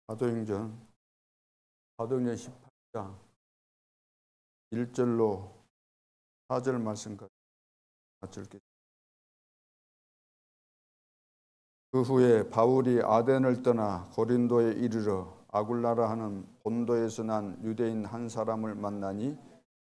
사도행전 18장 1절로 4절 말씀까지 읽겠습니다. 그 후에 바울이 아덴을 떠나 고린도에 이르러 아굴라라 하는 본도에서 난 유대인 한 사람을 만나니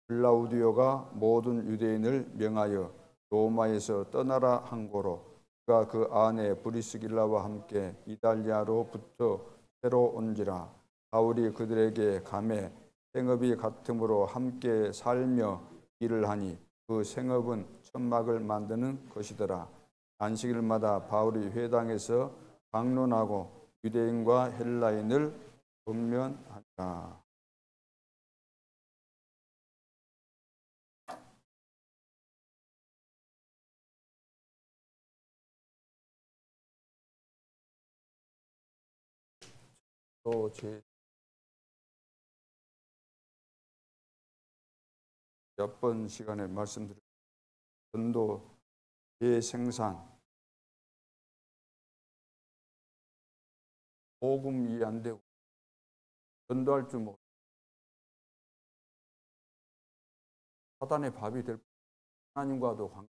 글라우디오가 모든 유대인을 명하여 로마에서 떠나라 한 고로 그가 그 아내 브리스길라와 함께 이달리아로부터 새로 온지라. 바울이 그들에게 감해 생업이 같으므로 함께 살며 일을 하니 그 생업은 천막을 만드는 것이더라. 안식일마다 바울이 회당에서 강론하고 유대인과 헬라인을 권면하니라. 또 제 몇 번 시간에 말씀드린 전도 재생산 복음이 안 되고 전도할 줄 모르고 사단의 밥이 될 하나님과도 관계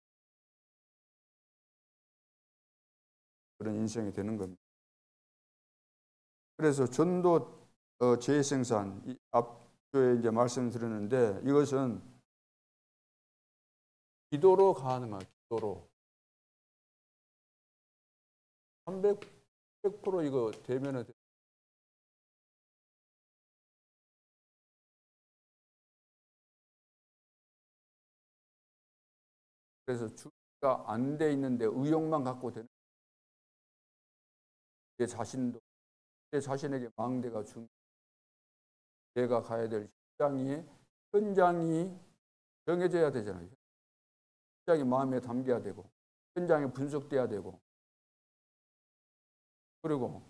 그런 인생이 되는 겁니다. 그래서 전도 재생산 앞쪽에 이제 말씀드렸는데 이것은 기도로 가능한 기도로 300% 이거 되면은 그래서 준비가 안 돼 있는데 의욕만 갖고 되는 내 자신도 내 자신에게 망대가 준 내가 가야 될 현장이 정해져야 되잖아요. 현장이 마음에 담겨야 되고 현장에 분석돼야 되고 그리고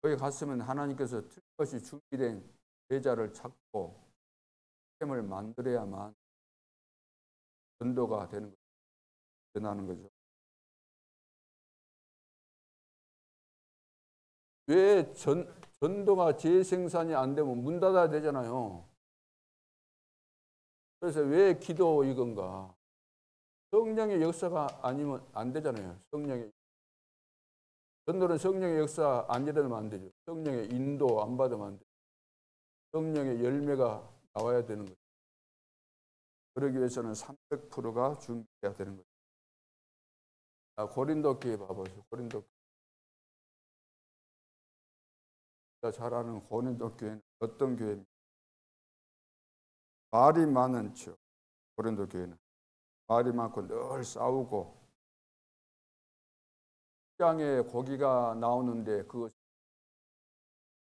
거기 갔으면 하나님께서 틀림없이 준비된 제자를 찾고 시스템을 만들어야만 전도가 되는 거죠. 변하는 거죠. 왜 전도가 재생산이 안 되면 문 닫아야 되잖아요. 그래서 왜 기도 이건가? 성령의 역사가 아니면 안 되잖아요. 전도는 성령의 역사 안 일어나면 안 되죠. 성령의 인도 안 받으면 안 되죠. 성령의 열매가 나와야 되는 거죠. 그러기 위해서는 300%가 준비해야 되는 거죠. 고린도 교회 봐보세요. 고린도 잘 아는 고린도 교회는 어떤 교회입니까? 말이 많은 척. 고린도 교회는 말이 많고 늘 싸우고 시장에 고기가 나오는데 그것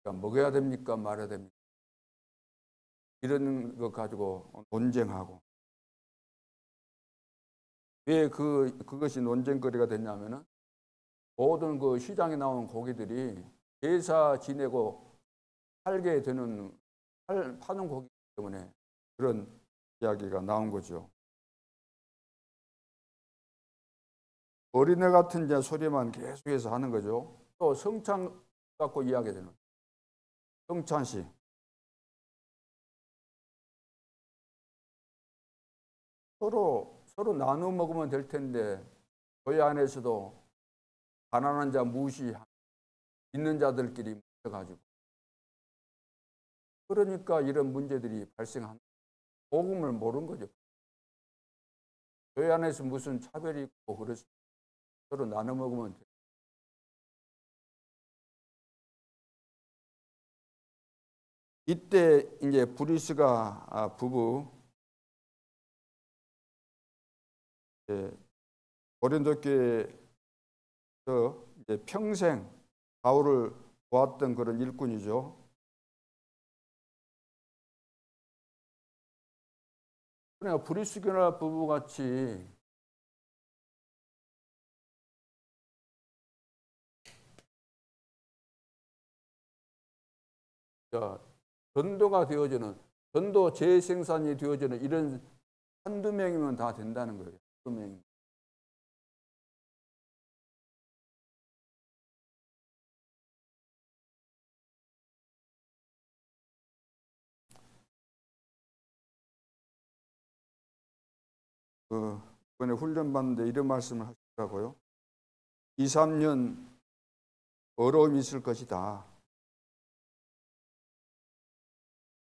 먹어야 됩니까 말아야 됩니까? 이런 것 가지고 논쟁하고 왜 그것이 논쟁거리가 됐냐면은 모든 그 시장에 나온 고기들이 제사 지내고 팔게 되는 파는 고기 때문에 그런 이야기가 나온 거죠. 어린애 같은 이제 소리만 계속해서 하는 거죠. 또 성찬 갖고 이야기되는 성찬식. 서로 나눠 먹으면 될 텐데 교회 안에서도 가난한 자 무시 있는 자들끼리 뭉쳐가지고 그러니까 이런 문제들이 발생한 복음을 모르는 거죠. 교회 안에서 무슨 차별이 있고 그래서 서로 나눠 먹으면 돼. 이때 이제 브리스가 부부 고린도 교회에서 이제 평생 바울을 보았던 그런 일꾼이죠. 그러니까 브리스교나 부부 같이 전도가 되어지는 전도 재생산이 되어지는 이런 한두 명이면 다 된다는 거예요. 한두 명. 이번에 훈련 받는데 이런 말씀을 하시더라고요. 2, 3년 어려움이 있을 것이다.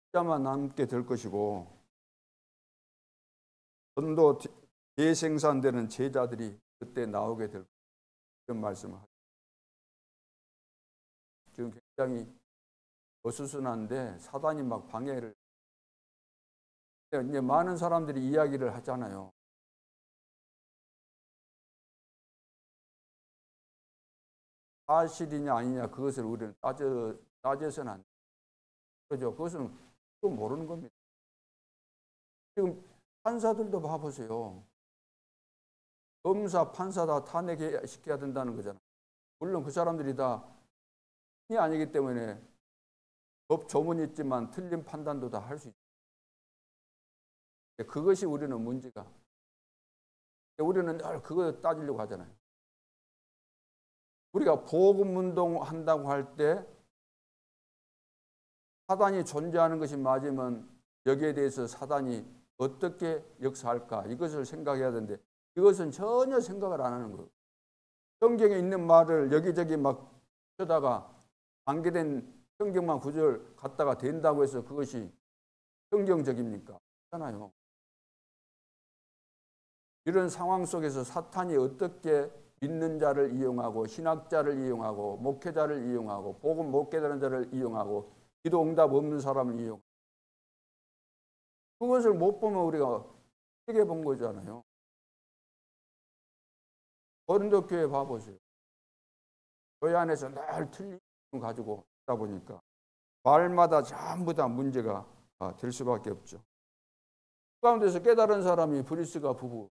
숫자만 남게 될 것이고 전도 대생산되는 제자들이 그때 나오게 될 그런 말씀을 하죠. 지금 굉장히 어수선한데 사단이 막 방해를. 이제 많은 사람들이 이야기를 하잖아요. 사실이냐 아니냐 그것을 우리는 따져서는 안 돼요. 그죠? 그것은 또 모르는 겁니다. 지금 판사들도 봐보세요. 검사, 판사 다 탄핵시켜야 된다는 거잖아요. 물론 그 사람들이 다 이 아니기 때문에 법 조문이 있지만 틀린 판단도 다 할 수 있죠. 그것이 우리는 문제가. 우리는 늘 그거 따지려고 하잖아요. 우리가 복음운동 한다고 할 때 사단이 존재하는 것이 맞으면 여기에 대해서 사단이 어떻게 역사할까 이것을 생각해야 되는데 이것은 전혀 생각을 안 하는 거예요. 성경에 있는 말을 여기저기 막 쳐다가 관계된 성경만 구절 갖다가 된다고 해서 그것이 성경적입니까? 그렇잖아요. 이런 상황 속에서 사탄이 어떻게 믿는 자를 이용하고 신학자를 이용하고 목회자를 이용하고 복음 못 깨달은 자를 이용하고 기도 응답 없는 사람을 이용하고 그것을 못 보면 우리가 어떻게 본 거잖아요. 고린도 교회 봐보세요. 교회 안에서 늘 틀린 가지고 있다 보니까 말마다 전부 다 문제가 될 수밖에 없죠. 그 가운데서 깨달은 사람이 브리스가 부부.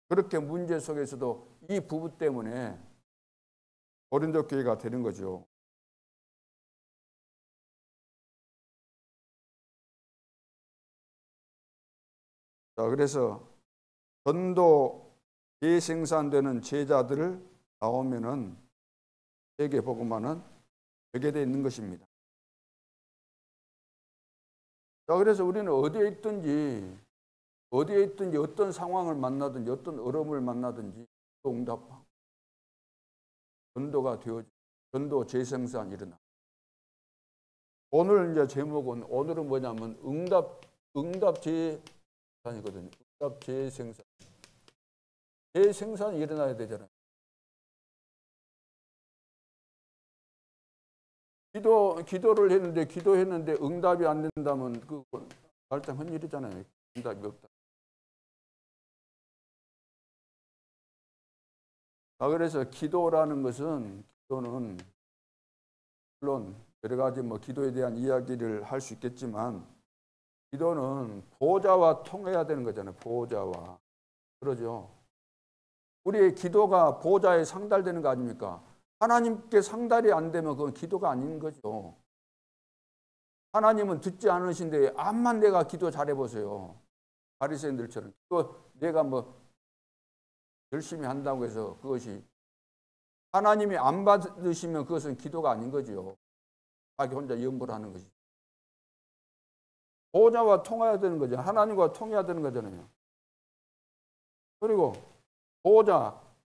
그렇게 문제 속에서도 이 부부 때문에 고린도 교회가 되는 거죠. 자, 그래서 전도 재생산되는 제자들을 나오면은 세계 복음화는 되게 돼 있는 것입니다. 자, 그래서 우리는 어디에 있든지 어떤 상황을 만나든지 어떤 어려움을 만나든지 응답하고 전도가 되어지고 전도 재생산 일어나. 오늘 이제 제목은 오늘은 뭐냐면 응답 재생산이거든요. 응답 재생산. 재생산이 일어나야 되잖아요. 기도를 했는데 기도했는데 응답이 안 된다면 그 말짱한 일이잖아요. 응답이 없다. 그래서 기도는 물론 여러 가지 기도에 대한 이야기를 할 수 있겠지만 기도는 보좌와 통해야 되는 거잖아요. 보좌와. 그러죠. 우리의 기도가 보좌에 상달되는 거 아닙니까? 하나님께 상달이 안 되면 그건 기도가 아닌 거죠. 하나님은 듣지 않으신데 암만 내가 기도 잘해보세요. 바리새인들처럼 내가 열심히 한다고 해서 그것이 하나님이 안 받으시면 그것은 기도가 아닌 거죠. 자기 혼자 연구를 하는 것이. 보좌와 통해야 되는 거죠. 하나님과 통해야 되는 거잖아요. 그리고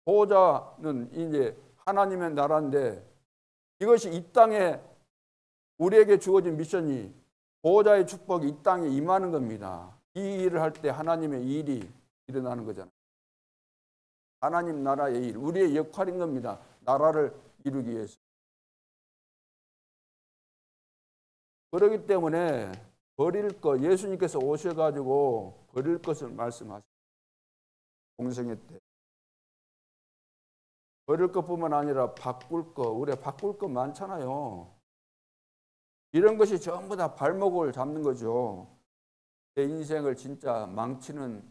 보좌는 이제 하나님의 나라인데 이것이 이 땅에 우리에게 주어진 미션이 보좌의 축복이 이 땅에 임하는 겁니다. 이 일을 할 때 하나님의 일이 일어나는 거잖아요. 하나님 나라의 일, 우리의 역할인 겁니다. 나라를 이루기 위해서. 그렇기 때문에 버릴 것, 예수님께서 오셔가지고 버릴 것을 말씀하셨어요. 공생애 때. 버릴 것뿐만 아니라 바꿀 것, 우리가 바꿀 것 많잖아요. 이런 것이 전부 다 발목을 잡는 거죠. 내 인생을 진짜 망치는,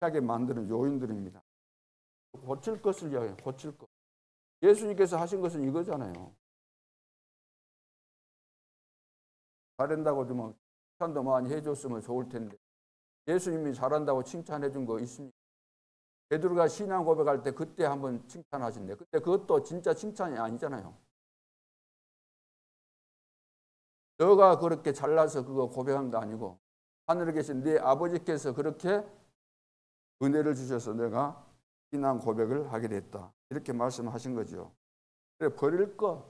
하게 만드는 요인들입니다. 고칠 것을 이야기해요. 고칠 것. 예수님께서 하신 것은 이거잖아요. 잘한다고 좀 칭찬도 많이 해줬으면 좋을 텐데 예수님이 잘한다고 칭찬해 준 거 있습니까? 베드로가 신앙 고백할 때 그때 한번 칭찬하신대. 근데 그것도 진짜 칭찬이 아니잖아요. 너가 그렇게 잘나서 그거 고백한 거 아니고 하늘에 계신 네 아버지께서 그렇게 은혜를 주셔서 내가 신앙 고백을 하게 됐다. 이렇게 말씀하신 거죠. 그래, 버릴 거,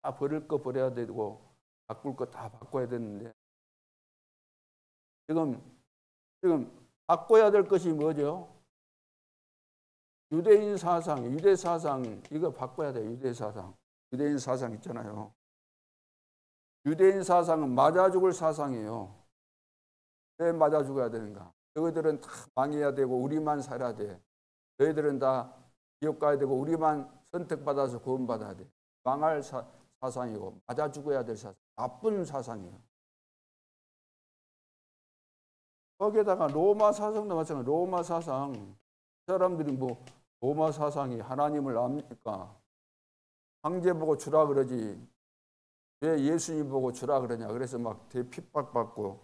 다 버릴 거 버려야 되고 바꿀 거 다 바꿔야 되는데 지금 바꿔야 될 것이 뭐죠? 유대인 사상, 유대 사상 이거 바꿔야 돼요. 유대 사상. 유대인 사상 있잖아요. 유대인 사상은 맞아 죽을 사상이에요. 왜 맞아 죽어야 되는가? 너희들은 다 망해야 되고 우리만 살아야 돼. 너희들은 다 지옥 가야 되고 우리만 선택받아서 구원받아야 돼. 망할 사상이고 맞아 죽어야 될 사상. 나쁜 사상이에요. 거기에다가 로마 사상도 마찬가지로 로마 사상. 사람들이 뭐 로마 사상이 하나님을 압니까? 황제 보고 주라 그러지. 왜 예수님 보고 주라 그러냐. 그래서 막 핍박받고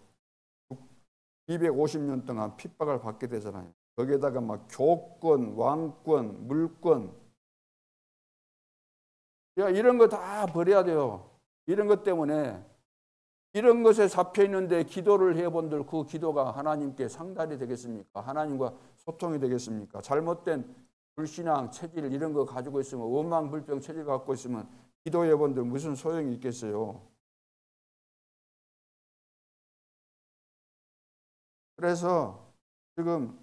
250년 동안 핍박을 받게 되잖아요. 거기에다가 막 교권, 왕권, 물권. 야, 이런 거 다 버려야 돼요. 이런 것 때문에 이런 것에 잡혀 있는데 기도를 해본들 그 기도가 하나님께 상달이 되겠습니까? 하나님과 소통이 되겠습니까? 잘못된 불신앙, 체질 이런 거 가지고 있으면 원망, 불평, 체질 갖고 있으면 기도해본들 무슨 소용이 있겠어요? 그래서 지금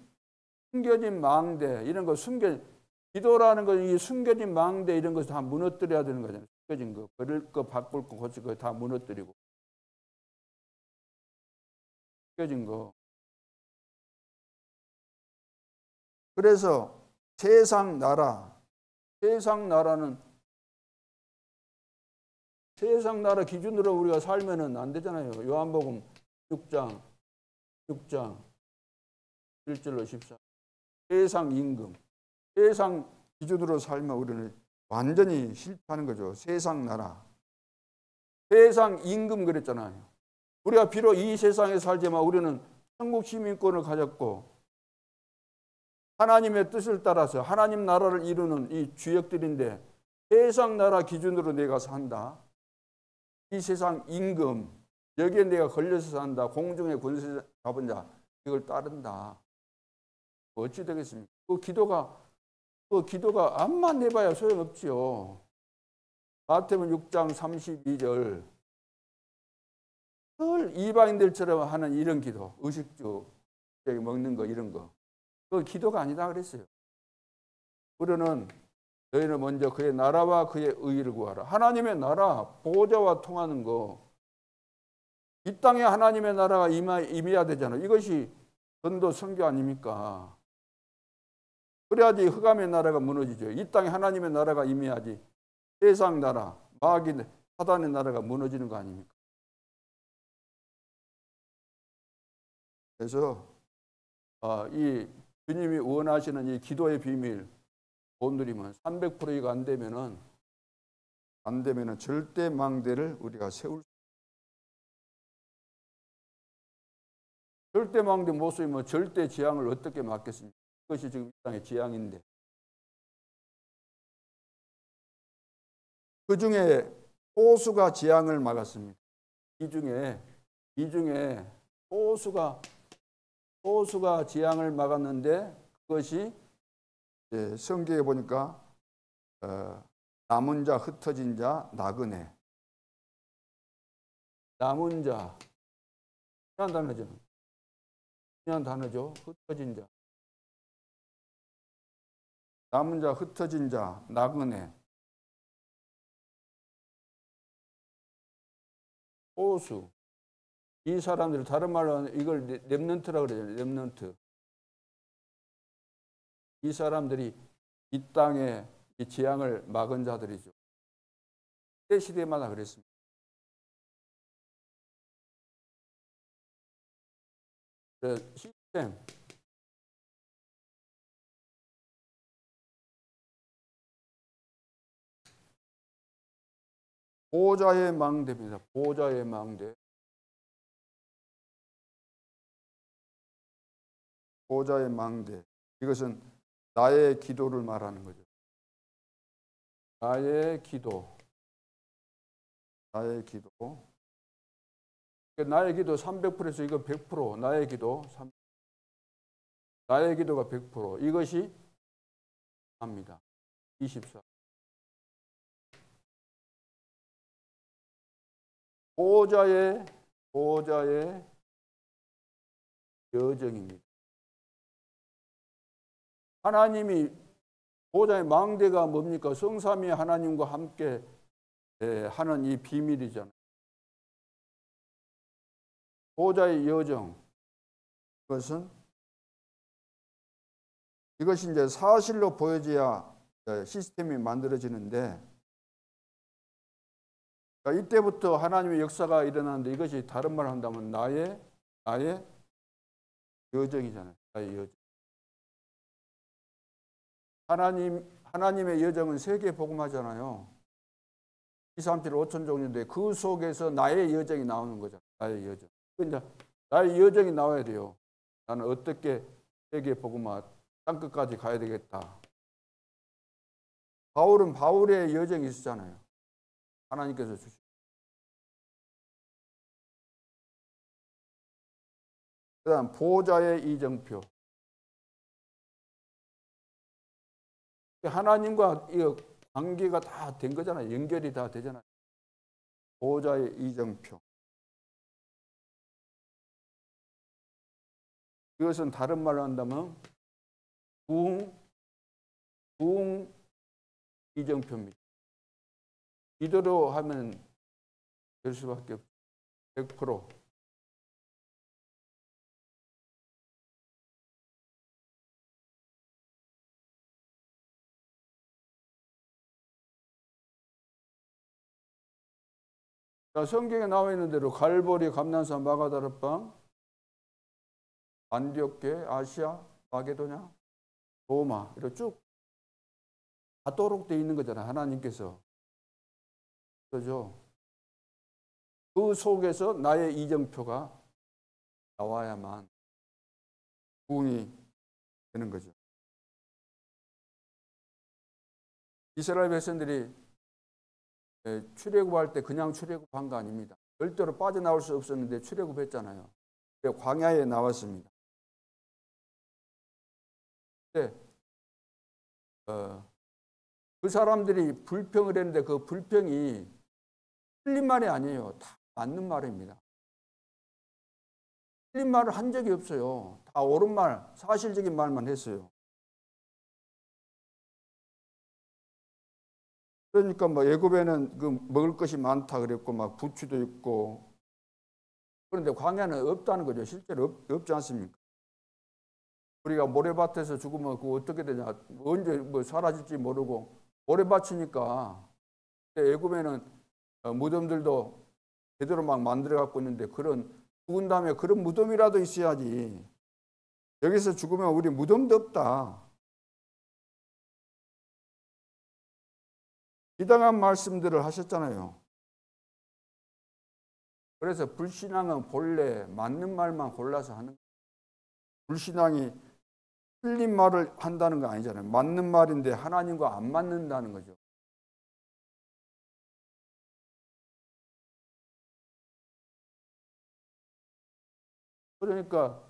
숨겨진 망대 이런 거 기도라는 거 이 숨겨진 망대 이런 거 다 무너뜨려야 되는 거잖아요. 숨겨진 거 버릴 거 바꿀 거 고칠 거 다 무너뜨리고 숨겨진 거. 그래서 세상 나라는 세상 나라 기준으로 우리가 살면은 안 되잖아요. 요한복음 6장 1절로 14. 세상 임금. 세상 기준으로 살면 우리는 완전히 실패하는 거죠. 세상 나라. 세상 임금 그랬잖아요. 우리가 비록 이 세상에 살지만 우리는 천국 시민권을 가졌고 하나님의 뜻을 따라서 하나님 나라를 이루는 이 주역들인데 세상 나라 기준으로 내가 산다. 이 세상 임금, 여기에 내가 걸려서 산다. 공중의 권세 잡은 자, 이걸 따른다. 어찌 되겠습니까? 그 기도가 암만 내봐야 소용없지요. 마태복음 6장 32절. 늘 이방인들처럼 하는 이런 기도, 의식주 먹는 거 이런 거. 그 기도가 아니다 그랬어요. 우리는 너희는 먼저 그의 나라와 그의 의의를 구하라. 하나님의 나라, 보호자와 통하는 거. 이 땅에 하나님의 나라가 임해야 되잖아요. 이것이 전도 선교 아닙니까? 그래야지 흑암의 나라가 무너지죠. 이 땅에 하나님의 나라가 임해야지 세상 나라, 마귀, 사단의 나라가 무너지는 거 아닙니까? 그래서 이 주님이 원하시는 이 기도의 비밀 못 누리면 300%가 안 되면은 절대 망대를 우리가 세울 절대 망대 못 세우면 절대 재앙을 어떻게 막겠습니까? 그것이 지금 이 땅의 재앙인데 그 중에 소수가 재앙을 막았습니다. 이 중에 소수가 재앙을 막았는데 그것이 성경에 보니까 남은 자, 흩어진 자, 나그네. 남은 자, 중요한 단어죠. 흩어진 자. 남은 자, 흩어진 자, 나그네. 소수. 이 사람들 다른 말로 이걸 렘넌트라고 그러잖아요. 렘넌트. 이 사람들이 이 땅에 이 재앙을 막은 자들이죠. 시대마다 그랬습니다. 시스템. 보호자의 망대입니다. 보호자의 망대. 보호자의 망대. 이것은 나의 기도를 말하는 거죠. 나의 기도. 나의 기도 300%에서 이거 100%, 나의 기도 나의 기도가 100%, 이것이 합니다. 24. 보호자의 여정입니다. 하나님이 보호자의 망대가 뭡니까? 성삼위 하나님과 함께 하는 이 비밀이잖아요. 보호자의 여정, 이것이 이제 사실로 보여져야 시스템이 만들어지는데, 그러니까 이때부터 하나님의 역사가 일어나는데, 이것이 다른 말을 한다면 나의 여정이잖아요. 나의 여정. 하나님의 여정은 세계 복음하잖아요. 2, 3, 7, 5천 종류인데 그 속에서 나의 여정이 나오는 거잖아요. 나의 여정. 그러니까 나의 여정이 나와야 돼요. 나는 어떻게 세계 복음화 땅끝까지 가야 되겠다. 바울은 바울의 여정이 있었잖아요. 하나님께서 주신. 그다음 보호자의 이정표. 하나님과 이 관계가 다 된 거잖아요. 연결이 다 되잖아요. 보호자의 이정표. 이것은 다른 말로 한다면 부흥 이정표입니다. 이대로 하면 될 수밖에 없죠. 100%. 자, 성경에 나와 있는 대로 갈보리, 감난산, 마가다락방, 안디옥교회, 아시아, 마게도냐, 로마 이렇게 쭉 가도록 되어 있는 거잖아요. 하나님께서. 그렇죠? 그 속에서 나의 이정표가 나와야만 부흥이 되는 거죠. 이스라엘 백성들이 출애굽할 때 그냥 출애굽한 거 아닙니다. 절대로 빠져나올 수 없었는데 출애굽했잖아요. 광야에 나왔습니다. 근데 그 사람들이 불평을 했는데 그 불평이 틀린 말이 아니에요. 다 맞는 말입니다. 틀린 말을 한 적이 없어요. 다 옳은 말, 사실적인 말만 했어요. 그러니까 뭐 애굽에는 그 먹을 것이 많다 그랬고 막 부추도 있고, 그런데 광야는 없다는 거죠. 실제로 없지 않습니까? 우리가 모래밭에서 죽으면 그거 어떻게 되냐, 언제 뭐 사라질지 모르고 모래밭이니까. 애굽에는 무덤들도 제대로 막 만들어 갖고 있는데, 그런 죽은 다음에 그런 무덤이라도 있어야지. 여기서 죽으면 우리 무덤도 없다. 비당한 말씀들을 하셨잖아요. 그래서 불신앙은 본래 맞는 말만 골라서 하는 거예요. 불신앙이 틀린 말을 한다는 거 아니잖아요. 맞는 말인데 하나님과 안 맞는다는 거죠. 그러니까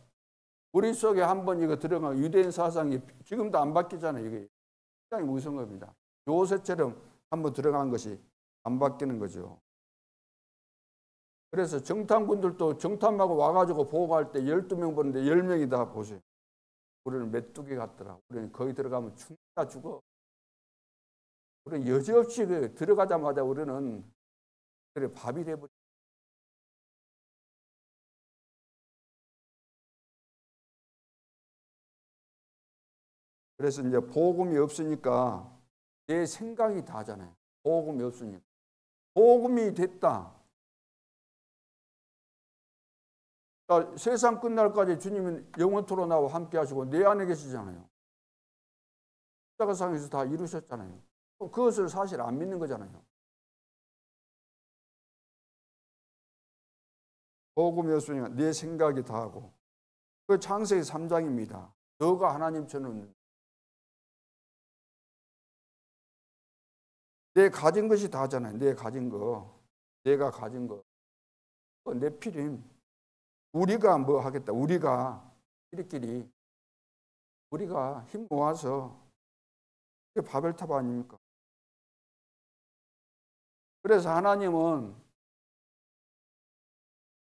우리 속에 한번 이거 들어가면 유대인 사상이 지금도 안 바뀌잖아요. 이게 굉장히 무서운 겁니다. 요새처럼 한번 들어간 것이 안 바뀌는 거죠. 그래서 정탐꾼들도 정탐하고 와가지고 보고할 때 12명 보는데 10명이 다 보세요. 우리는 메뚜기 같더라. 우리는 거기 들어가면 죽어. 우리는 여지없이 들어가자마자 우리는 그래 밥이 돼버려. 그래서 이제 복음이 없으니까 내 생각이 다잖아요. 복음이 없으니까. 복음이 됐다. 그러니까 세상 끝날까지 주님은 영원토록 나와 함께 하시고 내 안에 계시잖아요. 십자가상에서 다 이루셨잖아요. 그것을 사실 안 믿는 거잖아요. 복음이 없으니까 내 생각이 다하고. 그 창세기 3장입니다. 너가 하나님처럼 내 가진 것이 다잖아요. 내 가진 거. 내가 가진 거. 네피림. 우리가 뭐 하겠다. 우리가 우리끼리 우리가 힘 모아서 이게 바벨탑 아닙니까? 그래서 하나님은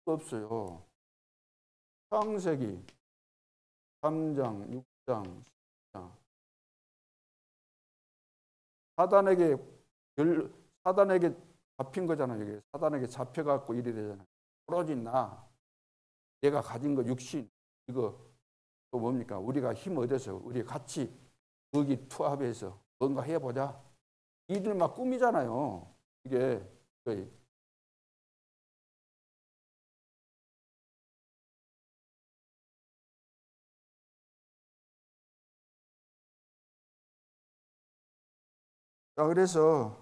없어요. 창세기 3장, 6장, 10장. 사단에게 잡힌 거잖아요. 이게 사단에게 잡혀갖고 일이 되잖아요. 떨어진 나, 내가 가진 거 육신, 이거 또 뭡니까? 우리가 힘 얻어서 우리 같이 거기 투합해서 뭔가 해보자. 이들 막 꿈이잖아요. 이게 거의. 자, 그래서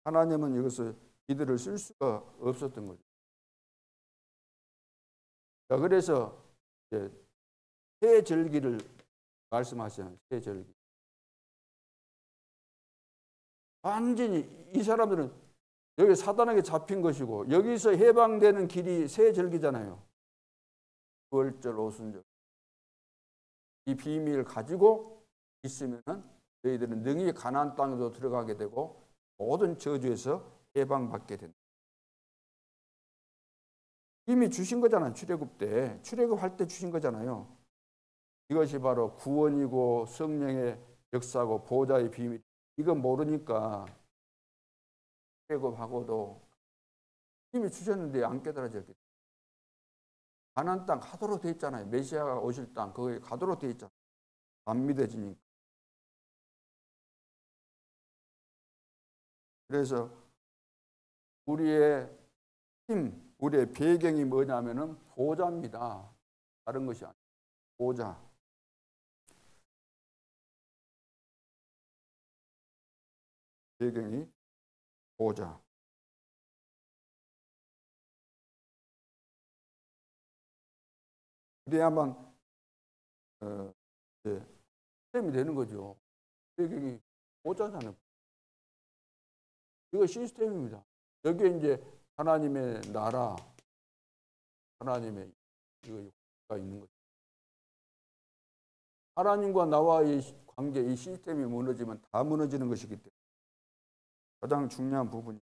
하나님은 이것을 이들을 쓸 수가 없었던 거죠. 자, 그래서 이제 새 절기를 말씀하시잖아요. 새 절기. 완전히 이 사람들은 여기 사단에게 잡힌 것이고 여기서 해방되는 길이 새 절기잖아요. 9월절, 오순절. 이 비밀을 가지고 있으면은 너희들은 능히 가나안 땅에도 들어가게 되고 모든 저주에서 해방받게 된다. 이미 주신 거잖아요. 출애굽 때. 출애굽할 때 주신 거잖아요. 이것이 바로 구원이고 성령의 역사고 보호자의 비밀. 이건 모르니까 출애굽하고도 이미 주셨는데 안 깨달아졌겠죠. 가나안 땅 가도록 돼 있잖아요. 메시아가 오실 땅 거기 가도록 돼 있잖아요. 안 믿어지니까. 그래서 우리의 힘, 우리의 배경이 뭐냐면은 보호자입니다. 다른 것이 아니에요. 보호자. 배경이 보호자. 그래야만 시스템이 되는 거죠. 배경이 보호자잖아요. 이거 시스템입니다. 여기에 이제 하나님의 나라, 하나님의 이거가 있는 거죠. 하나님과 나와의 관계, 이 시스템이 무너지면 다 무너지는 것이기 때문에 가장 중요한 부분이.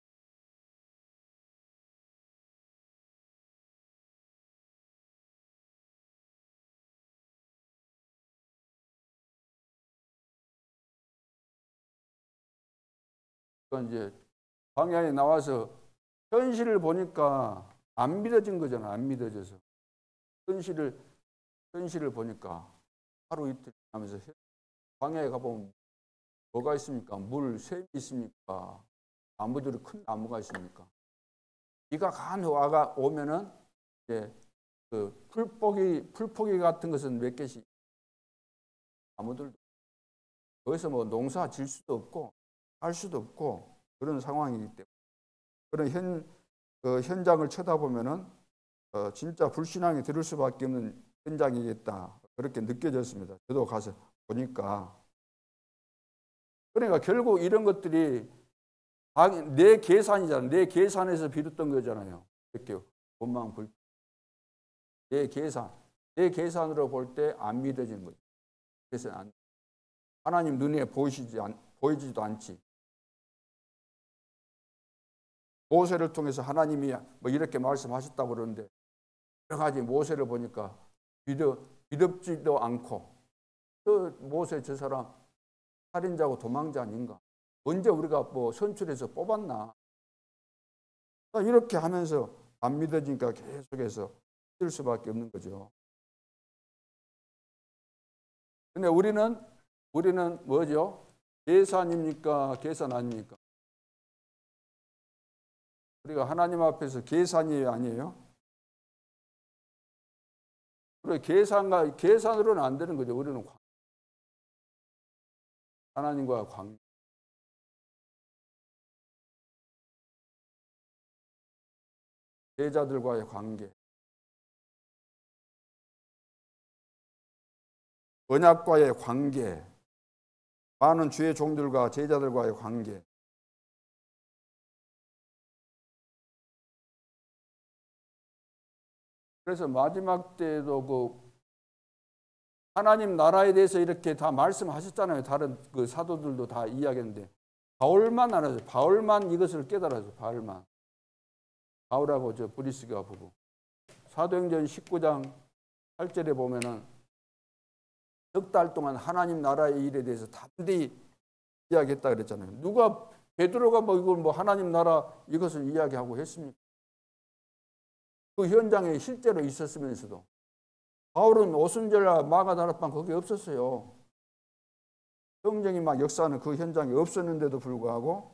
그러니까 이제 광야에 나와서 현실을 보니까 안 믿어진 거잖아. 안 믿어져서 현실을 보니까 하루 이틀 하면서 광야에 가보면 뭐가 있습니까? 물, 샘이 있습니까? 나무들이 큰 나무가 있습니까? 비가 간호가 오면은 이제 그 풀포기 같은 것은 몇 개씩 나무들도 거기서 뭐 농사 질 수도 없고 할 수도 없고 그런 상황이기 때문에 그런 현장을 쳐다보면은 진짜 불신앙이 들을 수밖에 없는 현장이겠다 그렇게 느껴졌습니다. 저도 가서 보니까. 그러니까 결국 이런 것들이 내 계산이잖아요. 내 계산에서 비롯된 거잖아요. 이렇게 원망 불. 내 계산으로 볼 때 안 믿어지는 거죠. 그래서 하나님 눈에 보이지도 않지. 모세를 통해서 하나님이 뭐 이렇게 말씀하셨다고 그러는데 여러 가지 모세를 보니까 믿업지도 않고 모세 저 사람 살인자고 도망자 아닌가? 언제 우리가 뭐 선출해서 뽑았나? 이렇게 하면서 안 믿어지니까 계속해서 뛸 수밖에 없는 거죠. 근데 우리는 뭐죠? 계산입니까? 계산 아닙니까? 우리가 하나님 앞에서 계산이 아니에요? 그리고 계산으로는 안 되는 거죠. 우리는 하나님과 관계. 제자들과의 관계. 언약과의 관계. 많은 주의 종들과 제자들과의 관계. 그래서 마지막 때도 그 하나님 나라에 대해서 이렇게 다 말씀하셨잖아요. 다른 그 사도들도 다 이야기했는데 바울만 알았어요. 바울만 이것을 깨달았어요. 바울만. 바울하고 저 브리스가 부부. 사도행전 19장 8절에 보면은 석 달 동안 하나님 나라의 일에 대해서 담대히 이야기했다 그랬잖아요. 누가 베드로가 뭐 이걸 뭐 하나님 나라 이것을 이야기하고 했습니까? 그 현장에 실제로 있었으면서도 바울은 오순절날 마가다락방 거기 없었어요. 성령이 막 역사하는 그 현장에 없었는데도 불구하고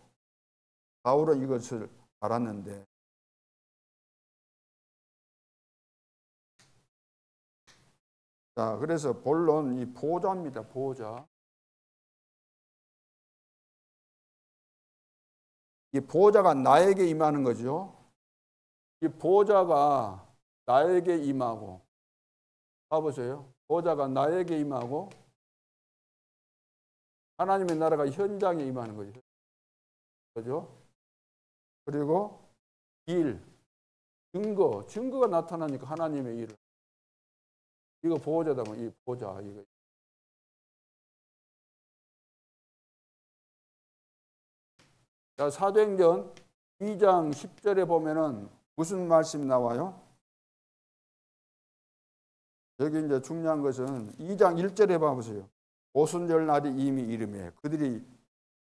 바울은 이것을 알았는데 자, 그래서 본론 이 보좌입니다. 보좌. 이 보좌가 나에게 임하는 거죠. 이 보좌가 나에게 임하고 봐보세요. 보좌가 나에게 임하고 하나님의 나라가 현장에 임하는 거죠. 그죠? 그리고 일, 증거가 나타나니까 하나님의 일을. 이거 보호자다 뭐 이 보호자 이거. 자, 사도행전 2장 10절에 보면은 무슨 말씀이 나와요? 여기 이제 중요한 것은 2장 1절에 봐보세요. 오순절 날이 이미 이르매 그들이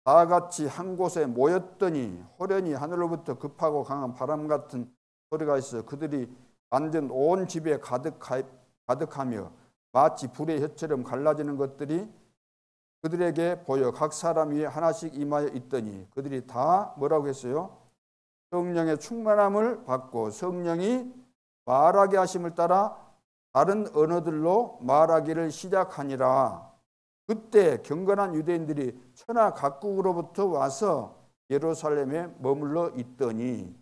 다 같이 한 곳에 모였더니 호련히 하늘로부터 급하고 강한 바람 같은 소리가 있어 그들이 앉은 온 집에 가득하며 마치 불의 혀처럼 갈라지는 것들이 그들에게 보여 각 사람 위에 하나씩 임하여 있더니 그들이 다 뭐라고 했어요? 성령의 충만함을 받고 성령이 말하게 하심을 따라 다른 언어들로 말하기를 시작하니라. 그때 경건한 유대인들이 천하 각국으로부터 와서 예루살렘에 머물러 있더니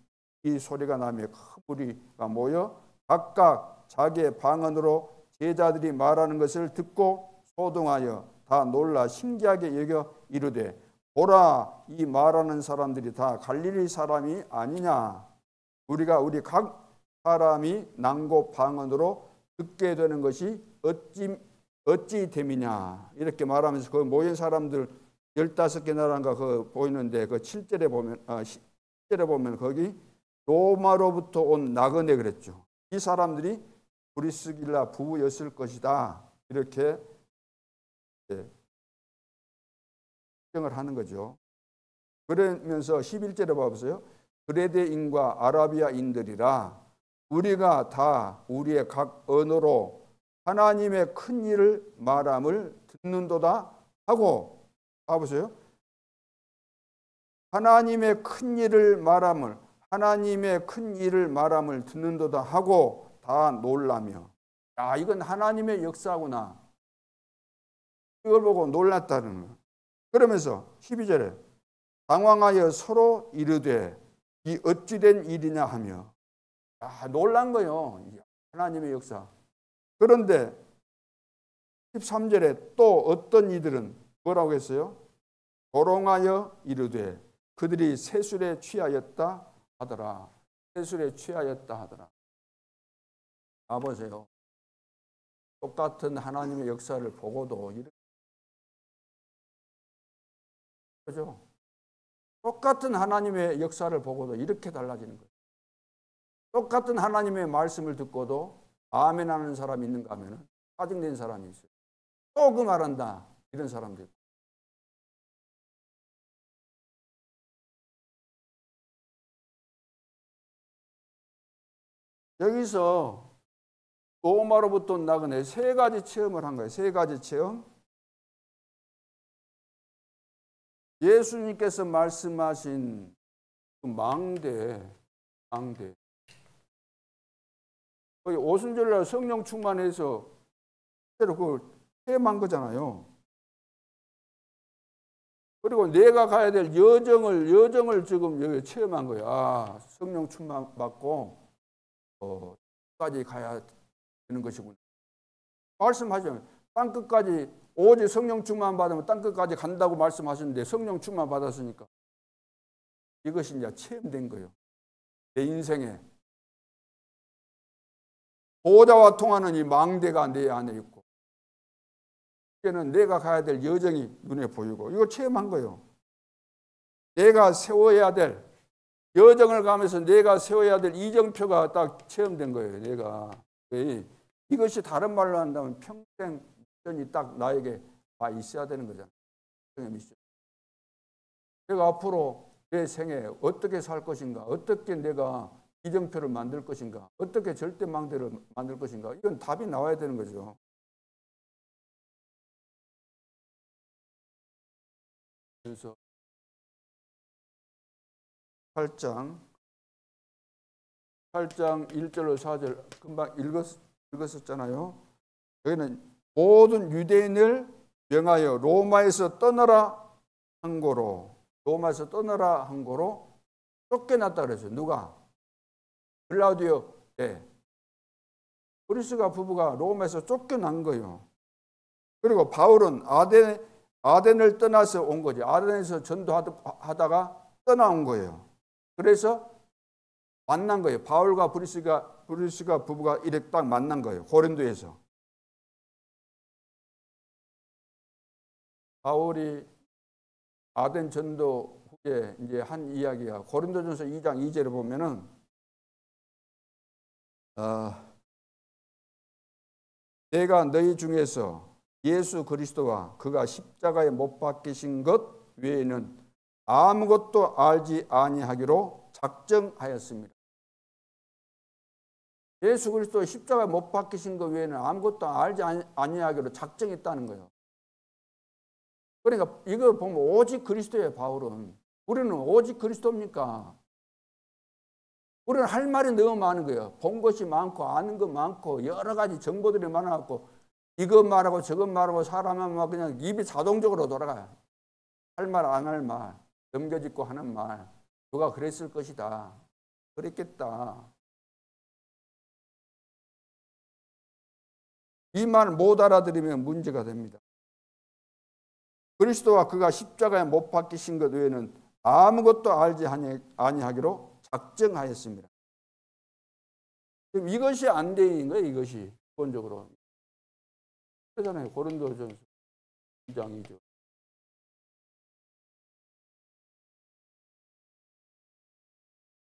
이 소리가 나며 큰 무리가 모여 각각 자기의 방언으로 제자들이 말하는 것을 듣고 소동하여 다 놀라 신기하게 여겨 이르되 보라 이 말하는 사람들이 다 갈릴리 사람이 아니냐. 우리가 우리 각 사람이 난고 방언으로 듣게 되는 것이 어찌 됨이냐. 이렇게 말하면서 그 모인 사람들 15개 나라인가 그 보이는데 그 7절에 보면 10절에 보면 거기 로마로부터 온 나그네 그랬죠. 이 사람들이 브리스길라 부부였을 것이다. 이렇게 설명을 하는 거죠. 그러면서 11절에 봐보세요. 그레데인과 아라비아인들이라 우리가 다 우리의 각 언어로 하나님의 큰 일을 말함을 듣는도다 하고 봐보세요. 하나님의 큰 일을 말함을 듣는도다 하고 다 놀라며 야 이건 하나님의 역사구나. 이걸 보고 놀랐다는 거예요. 그러면서 12절에 당황하여 서로 이르되 이 어찌 된 일이냐 하며 놀란 거예요. 하나님의 역사. 그런데 13절에 또 어떤 이들은 뭐라고 했어요? 조롱하여 이르되 그들이 세술에 취하였다 하더라. 세술에 취하였다 하더라. 보세요. 똑같은 하나님의 역사를 보고도 이렇게 그죠? 똑같은 하나님의 역사를 보고도 이렇게 달라지는 거예요. 똑같은 하나님의 말씀을 듣고도 아멘 하는 사람이 있는가 하면 짜증낸 사람이 있어요. 또 그 말한다. 이런 사람도 있고. 여기서 로마로부터 온 나그네 세 가지 체험을 한 거예요. 세 가지 체험. 예수님께서 말씀하신 그 망대. 거기 오순절날 성령 충만해서 실제로 그걸 체험한 거잖아요. 그리고 내가 가야 될 여정을 지금 여기 체험한 거야. 성령 충만 받고 끝까지 가야 되는 것이구나. 말씀하죠. 땅 끝까지 오직 성령 충만 받으면 땅 끝까지 간다고 말씀하셨는데 성령 충만 받았으니까 이것이 이제 체험된 거예요. 내 인생에 보호자와 통하는 이 망대가 내 안에 있고, 이제는 내가 가야 될 여정이 눈에 보이고, 이거 체험한 거예요. 내가 세워야 될 여정을 가면서 내가 세워야 될 이정표가 딱 체험된 거예요. 내가 이것이 다른 말로 한다면 평생 미션이 딱 나에게 와 있어야 되는 거잖아요. 미션. 내가 앞으로 내 생에 어떻게 살 것인가, 어떻게 내가 이정표를 만들 것인가, 어떻게 절대망대를 만들 것인가, 이건 답이 나와야 되는 거죠. 그래서 8장 1절로 4절 금방 읽었었잖아요. 여기는 모든 유대인을 명하여 로마에서 떠나라 한 거로, 로마에서 떠나라 한 거로 쫓겨났다 그랬어요. 누가? 글라우디오 때 브루스가 부부가 로마에서 쫓겨난 거예요. 그리고 바울은 아덴을 떠나서 온 거지. 아덴에서 전도하다가 떠나온 거예요. 그래서 만난 거예요. 바울과 브루스가 부부가 이렇게 딱 만난 거예요. 고린도에서. 바울이 아덴 전도 후에 이제 한 이야기가 고린도전서 2장 2절에 보면은 내가 너희 중에서 예수 그리스도와 그가 십자가에 못 박히신 것 외에는 아무것도 알지 아니하기로 작정하였습니다. 예수 그리스도 십자가에 못 박히신 것 외에는 아무것도 알지 아니하기로 작정했다는 거예요. 그러니까 이거 보면 오직 그리스도예요. 바울은. 우리는 오직 그리스도입니까? 우리는 할 말이 너무 많은 거예요. 본 것이 많고 아는 것 많고 여러 가지 정보들이 많아갖고 이것 말하고 저것 말하고 사람은 막 그냥 입이 자동적으로 돌아가요. 할 말 안 할 말, 넘겨짚고 하는 말, 누가 그랬을 것이다, 그랬겠다. 이 말 못 알아들으면 문제가 됩니다. 그리스도와 그가 십자가에 못 박히신 것 외에는 아무것도 알지 아니하기로 작정하였습니다. 지금 이것이 안 되는 거예요. 이것이 기본적으로. 그러잖아요. 고린도전서 2장이죠.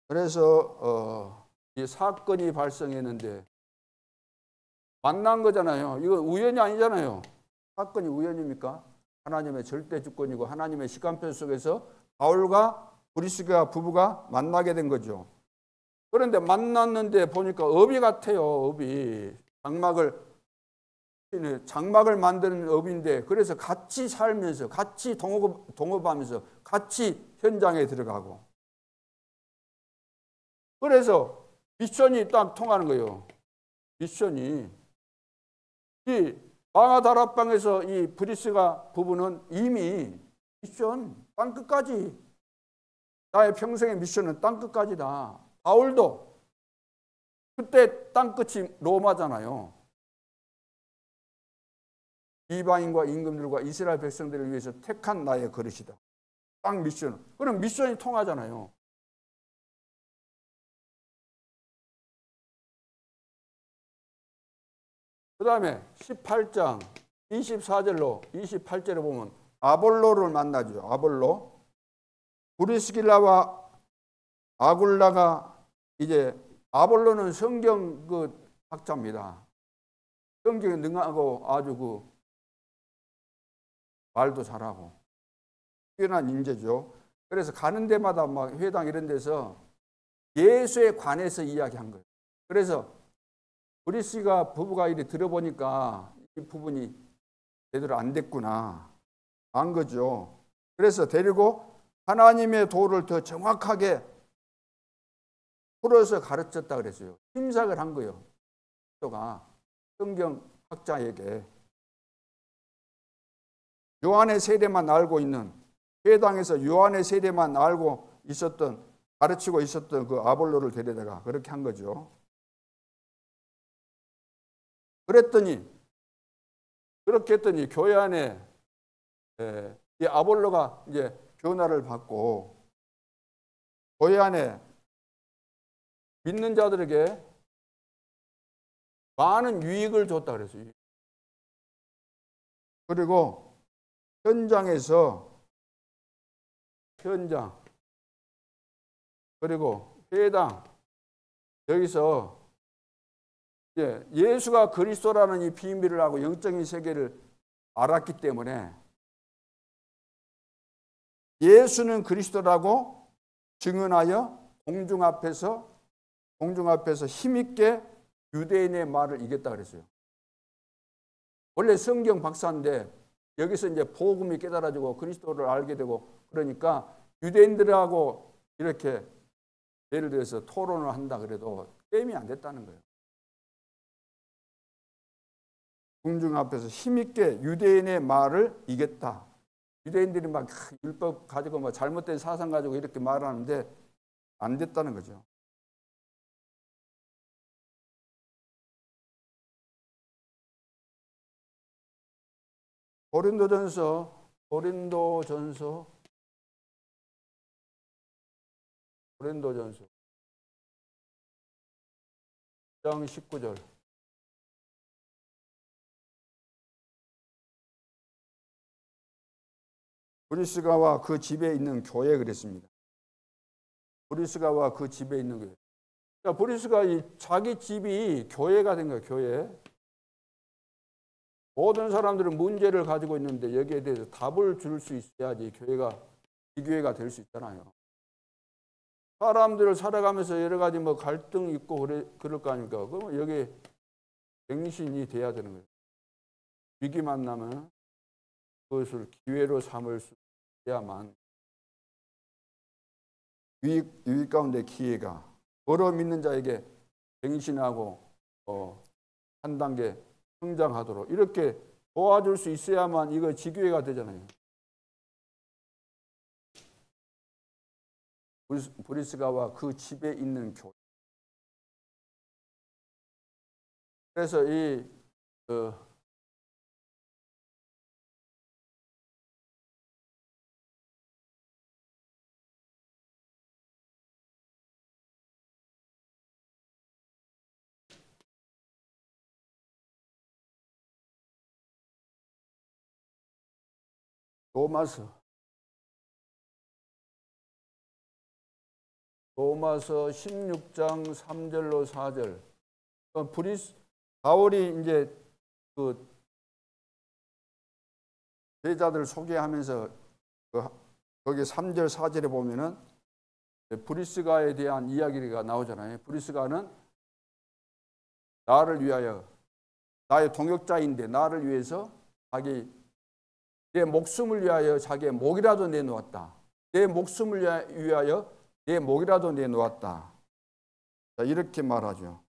그래서 이 사건이 발생했는데 만난 거잖아요. 이거 우연이 아니잖아요. 사건이 우연입니까? 하나님의 절대 주권이고 하나님의 시간표 속에서 바울과 브루스가 부부가 만나게 된 거죠. 그런데 만났는데 보니까 업이 같아요. 업이 장막을 만드는 업인데, 그래서 같이 살면서 같이 동업하면서 같이 현장에 들어가고, 그래서 미션이 딱 통하는 거예요. 미션이 이 마가다락방에서 이 브루스가 부부는 이미 미션 땅끝까지, 나의 평생의 미션은 땅끝까지다. 바울도 그때 땅끝이 로마잖아요. 이방인과 임금들과 이스라엘 백성들을 위해서 택한 나의 그릇이다. 딱 미션. 그럼 미션이 통하잖아요. 그 다음에 18장 24절로 28절에 보면 아볼로를 만나죠. 아볼로. 브리스길라와 아굴라가, 이제 아볼로는 성경 학자입니다. 성경에 능하고 아주 말도 잘하고 뛰어난 인재죠. 그래서 가는 데마다 막 회당 이런 데서 예수에 관해서 이야기한 거예요. 그래서 브리스가 부부가 이렇게 들어보니까 이 부분이 제대로 안 됐구나, 안 거죠. 그래서 데리고 하나님의 도를 더 정확하게 풀어서 가르쳤다 그랬어요. 심사를 한 거예요. 또가 성경 학자에게 요한의 세례만 알고 있는, 회당에서 요한의 세례만 알고 있었던, 가르치고 있었던 그 아볼로를 데려다가 그렇게 한 거죠. 그렇게 했더니 교회 안에 이 아볼로가 이제 변화를 받고 교회 안에 믿는 자들에게 많은 유익을 줬다 그랬어요. 그리고 현장 그리고 회당 여기서 예수가 그리스도라는 이 비밀을 하고 영적인 세계를 알았기 때문에 예수는 그리스도라고 증언하여 공중 앞에서 힘있게 유대인의 말을 이겼다 그랬어요. 원래 성경 박사인데 여기서 이제 복음이 깨달아지고 그리스도를 알게 되고 그러니까 유대인들하고 이렇게 예를 들어서 토론을 한다 그래도 게임이 안 됐다는 거예요. 공중 앞에서 힘있게 유대인의 말을 이겼다. 유대인들이 막 율법 가지고 뭐 잘못된 사상 가지고 이렇게 말하는데 안 됐다는 거죠. 고린도전서 1장 19절. 브리스가와 그 집에 있는 교회 그랬습니다. 브리스가와 그 집에 있는 교회. 그러니까 브리스가 자기 집이 교회가 된 거예요. 교회. 모든 사람들은 문제를 가지고 있는데 여기에 대해서 답을 줄 수 있어야지 이 교회가 될 수 있잖아요. 사람들을 살아가면서 여러 가지 뭐 갈등 있고 그럴 거 아닙니까? 그러면 여기 정신이 돼야 되는 거예요. 위기 만나면 그것을 기회로 삼을 수 있어야만 유익 가운데 기회가 벌어 믿는 자에게 갱신하고 한 단계 성장하도록 이렇게 도와줄 수 있어야만 이거 지교회가 되잖아요. 브리스가와 그 집에 있는 교회. 그래서 로마서 16장 3절로 4절. 바울이 이제 그 제자들 소개하면서 거기 3절 4절에 보면은 브리스가에 대한 이야기가 나오잖아요. 브리스가는 나를 위하여 나의 동역자인데 나를 위해서 내 목숨을 위하여 자기의 목이라도 내놓았다. 내 목숨을 위하여 내 목이라도 내놓았다. 자, 이렇게 말하죠.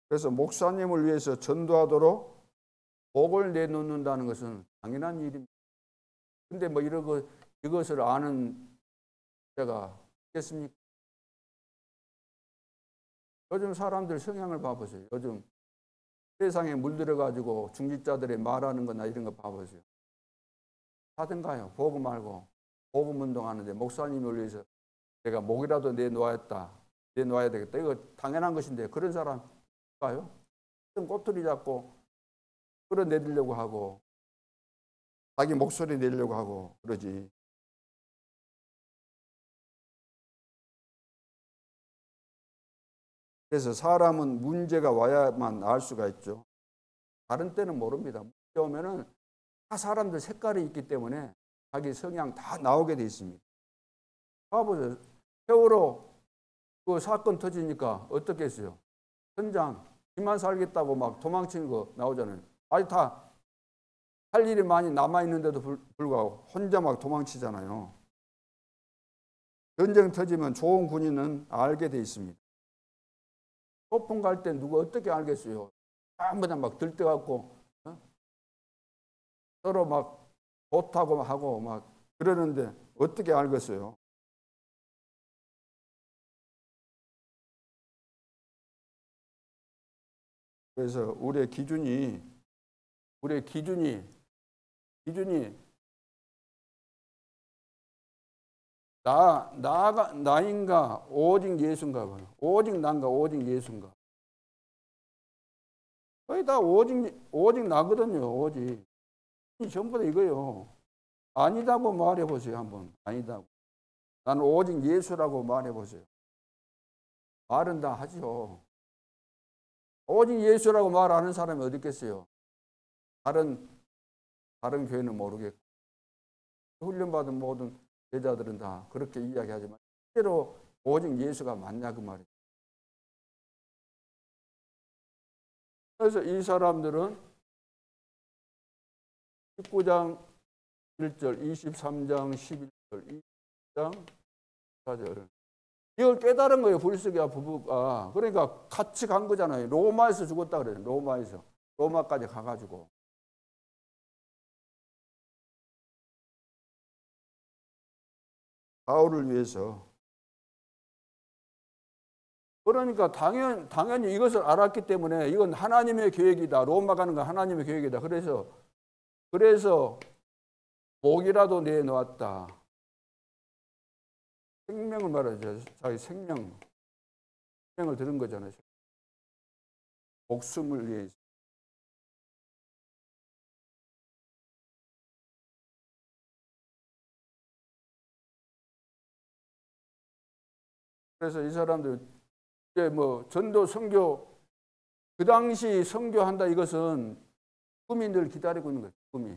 그래서 목사님을 위해서 전도하도록 목을 내놓는다는 것은 당연한 일입니다. 근데 뭐 이것을 아는 자가 있겠습니까? 요즘 사람들 성향을 봐보세요. 요즘 세상에 물들어가지고 중직자들의 말하는 거나 이런 거 봐보세요. 하든가요. 복음 말고 복음 운동하는데 목사님을 위해서 내가 목이라도 내놓아야 되겠다. 이거 당연한 것인데 그런 사람일까요? 꼬투리 잡고 끌어내리려고 하고 자기 목소리 내려고 하고 그러지. 그래서 사람은 문제가 와야만 알 수가 있죠. 다른 때는 모릅니다. 문제 오면은 다 사람들 색깔이 있기 때문에 자기 성향 다 나오게 돼 있습니다. 봐보세요. 세월호 그 사건 터지니까 어떻게 했어요? 현장 기만 살겠다고 막 도망치는 거 나오잖아요. 아직 다 할 일이 많이 남아있는데도 불구하고 혼자 막 도망치잖아요. 전쟁 터지면 좋은 군인은 알게 돼 있습니다. 소풍 갈 때 누가 어떻게 알겠어요? 전부 다 막 들떠갖고 서로 막 좋다고 하고 막 그러는데 어떻게 알겠어요? 그래서 우리의 기준이 나인가 오직 예수인가 봐요. 오직 난가 오직 예수인가. 거의 다 오직 나거든요. 오직. 전부 다 이거예요. 아니다고 말해 보세요. 한번. 아니다고. 나는 오직 예수라고 말해 보세요. 말은 다 하죠. 오직 예수라고 말하는 사람이 어디 있겠어요? 다른 교회는 모르겠고, 훈련받은 모든 제자들은 다 그렇게 이야기하지만 실제로 오직 예수가 맞냐 그 말이에요. 그래서 이 사람들은 19장 1절, 23장 11절, 20장 4절 이걸 깨달은 거예요. 불스기와 부부가. 그러니까 같이 간 거잖아요. 로마에서 죽었다 그래요. 로마까지 가가지고. 바울을 위해서. 그러니까 당연히 이것을 알았기 때문에 이건 하나님의 계획이다. 로마 가는 건 하나님의 계획이다. 그래서 목이라도 내놓았다. 생명을 말하죠. 자기 생명을 들은 거잖아요. 목숨을 위해서. 그래서 이 사람들 이제 뭐 전도 선교 그 당시 선교한다 이것은 꿈이 늘 기다리고 있는 거예요. 꿈이.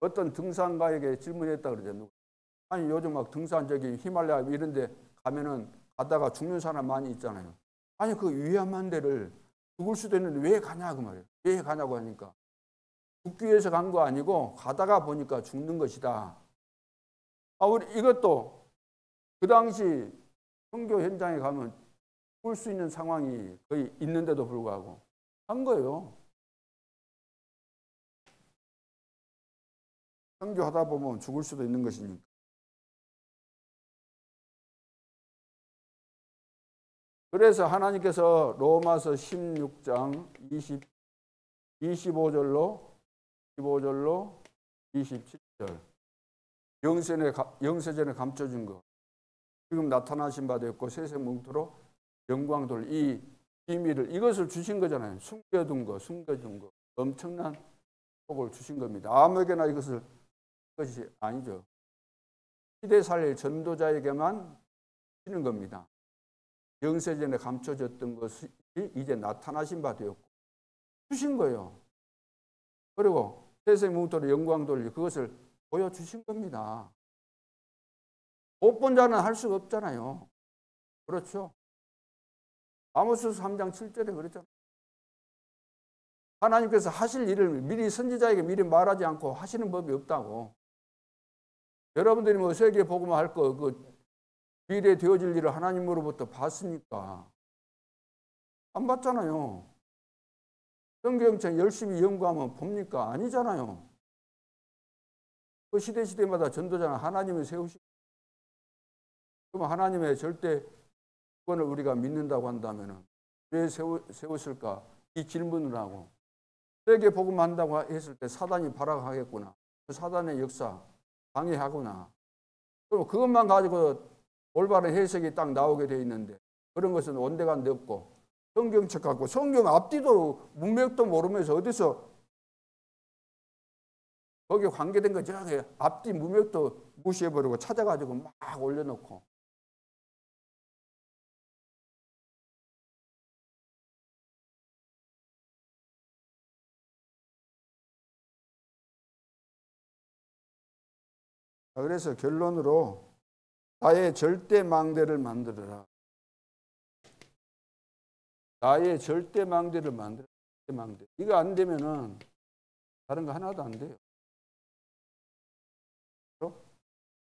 어떤 등산가에게 질문했다 그러죠. 아니 요즘 막 등산 저기 히말라야 이런 데 가면은 가다가 죽는 사람 많이 있잖아요. 아니 그 위험한 데를 죽을 수도 있는데 왜 가냐고 말이에요. 왜 가냐고 하니까 죽기 위해서 간 거 아니고 가다가 보니까 죽는 것이다. 우리 이것도 그 당시 선교 현장에 가면 죽을 수 있는 상황이 거의 있는데도 불구하고 한 거예요. 선교하다 보면 죽을 수도 있는 것이니까. 그래서 하나님께서 로마서 16장 25절로 27절 영세전에 감춰진 것 지금 나타나신 바 되었고 세세뭉토로 영광 돌 이 비밀을 이것을 주신 거잖아요. 숨겨둔 거 엄청난 복을 주신 겁니다. 아무에게나 이것이 아니죠. 시대살릴 전도자에게만 주시는 겁니다. 영세전에 감춰졌던 것이 이제 나타나신 바 되었고 주신 거예요. 그리고 세세뭉토로 영광 돌리 그것을 보여주신 겁니다. 못 본 자는 할 수가 없잖아요. 그렇죠? 아모스서 3장 7절에 그랬잖아요. 하나님께서 하실 일을 미리 선지자에게 미리 말하지 않고 하시는 법이 없다고. 여러분들이 뭐 세계 복음화 할 거 그 미래 되어질 일을 하나님으로부터 봤습니까? 안 봤잖아요. 성경책 열심히 연구하면 봅니까? 아니잖아요. 그 시대마다 전도자는 하나님을 세우시고 그럼 하나님의 절대 주권을 우리가 믿는다고 한다면 왜 세웠을까? 이 질문을 하고 세계 복음한다고 했을 때 사단이 발악하겠구나. 그 사단의 역사 방해하구나. 그럼 그것만 가지고 올바른 해석이 딱 나오게 돼 있는데 그런 것은 온데간데 없고 성경책 갖고 성경 앞뒤도 문맥도 모르면서 어디서 거기에 관계된 거 저기 앞뒤 문맥도 무시해버리고 찾아가지고 막 올려놓고 그래서 결론으로 나의 절대망대를 만들어라. 나의 절대망대를 만들어라. 절대망대. 이거 안 되면은 다른 거 하나도 안 돼요.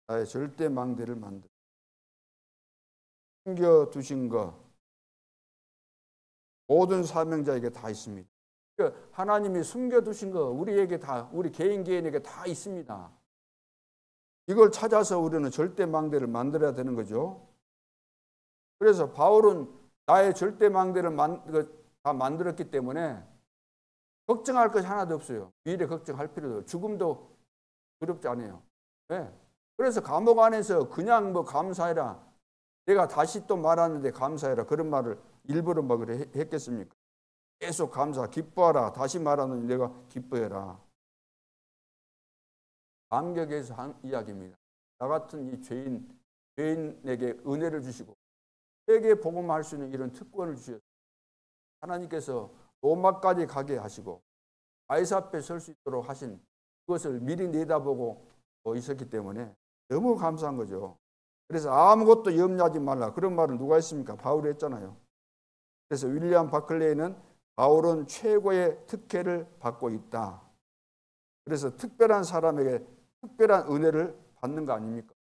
나의 절대망대를 만들어. 숨겨두신 거 모든 사명자에게 다 있습니다. 그러니까 하나님이 숨겨두신 거 우리에게 다 우리 개인에게 다 있습니다. 이걸 찾아서 우리는 절대망대를 만들어야 되는 거죠. 그래서 바울은 나의 절대망대를 다 만들었기 때문에 걱정할 것이 하나도 없어요. 미래 걱정할 필요도 없어요. 죽음도 두렵지 않아요. 왜? 그래서 감옥 안에서 그냥 뭐 감사해라, 내가 다시 또 말하는데 감사해라, 그런 말을 일부러 막 그래 했겠습니까? 계속 감사, 기뻐하라, 다시 말하는 내가 기뻐해라. 감격에서 한 이야기입니다. 나 같은 이 죄인에게 은혜를 주시고 세계 복음할 수 있는 이런 특권을 주셨어요. 하나님께서 로마까지 가게 하시고 바이사 앞에 설 수 있도록 하신 그것을 미리 내다보고 있었기 때문에 너무 감사한 거죠. 그래서 아무것도 염려하지 말라, 그런 말을 누가 했습니까? 바울이 했잖아요. 그래서 윌리엄 바클레이는 바울은 최고의 특혜를 받고 있다. 그래서 특별한 사람에게 특별한 은혜를 받는 거 아닙니까?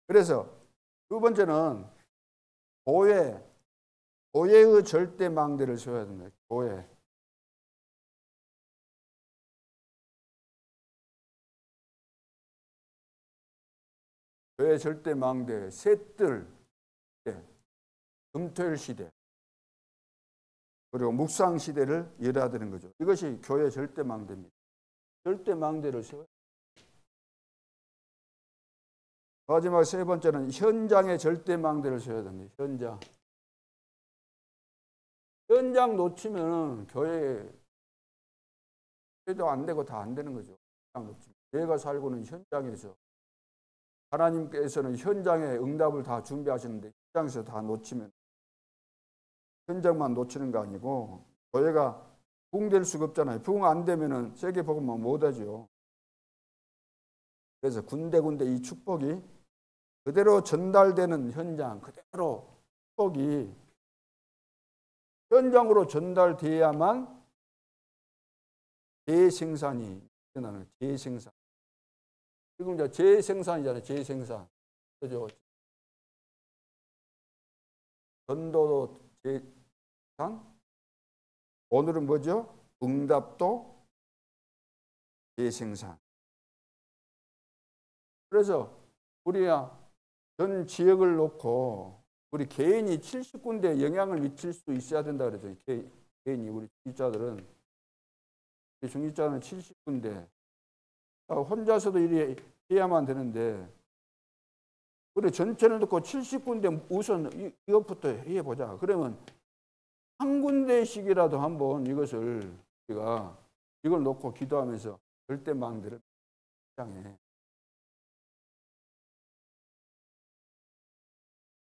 그래서 두 번째는 교회의 절대망대를 세워야 됩니다. 교회 절대망대, 셋들, 금토일 시대, 그리고 묵상 시대를 열어야 되는 거죠. 이것이 교회 절대망대입니다. 절대망대를 세워야 됩니다. 마지막 세 번째는 현장의 절대망대를 세워야 됩니다. 현장 놓치면 교회도 안 되고 다 안 되는 거죠. 내가 살고는 현장에서, 하나님께서는 현장에 응답을 다 준비하시는데 현장에서 다 놓치면, 현장만 놓치는 거 아니고 교회가 부흥될 수가 없잖아요. 부흥 안 되면은 세계 복음만 못 하죠. 그래서 군데군데 이 축복이 그대로 전달되는 현장, 그대로 축복이 현장으로 전달돼야만 재생산이 일어나는, 재생산. 지금 이제 재생산이잖아요. 재생산. 그죠? 전도도 재생산. 오늘은 뭐죠? 응답도 재생산. 그래서 우리가 전 지역을 놓고 우리 개인이 70군데 영향을 미칠 수 있어야 된다 그러죠. 개인이, 우리 중직자는 70군데 혼자서도 이리 해야만 되는데, 우리 전체를 놓고 70군데 우선 이것부터 해보자. 그러면 한 군데씩이라도 한번 이것을 우리가 이걸 놓고 기도하면서 절대망대를 향해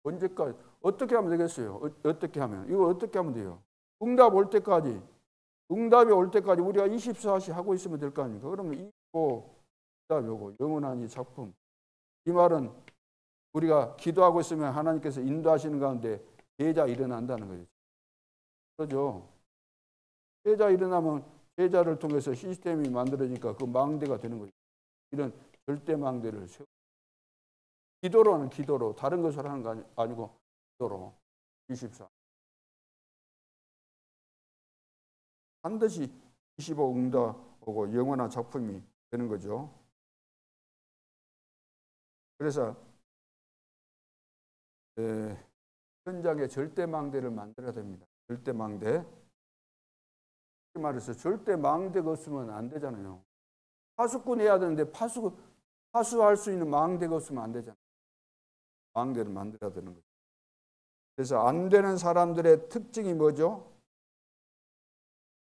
언제까지, 어떻게 하면 되겠어요? 어떻게 하면, 이거 어떻게 하면 돼요? 응답이 올 때까지 우리가 24시 하고 있으면 될 거 아닙니까? 그러면 응답이 오고 영원한 이 작품, 이 말은 우리가 기도하고 있으면 하나님께서 인도하시는 가운데 제자 일어난다는 거죠. 그렇죠? 제자 일어나면 제자를 통해서 시스템이 만들어지니까 그 망대가 되는 거죠. 이런 절대망대를 세우고, 기도로 다른 것을 하는 거 아니고 기도로 24. 반드시 25 응답 오고 영원한 작품이 되는 거죠. 그래서 현장에 절대망대를 만들어야 됩니다. 절대망대. 말해서 절대망대가 없으면 안 되잖아요. 파수꾼 해야 되는데 파수할 수 있는 망대가 없으면 안 되잖아요. 망대를 만들어야 되는 거죠. 그래서 안 되는 사람들의 특징이 뭐죠?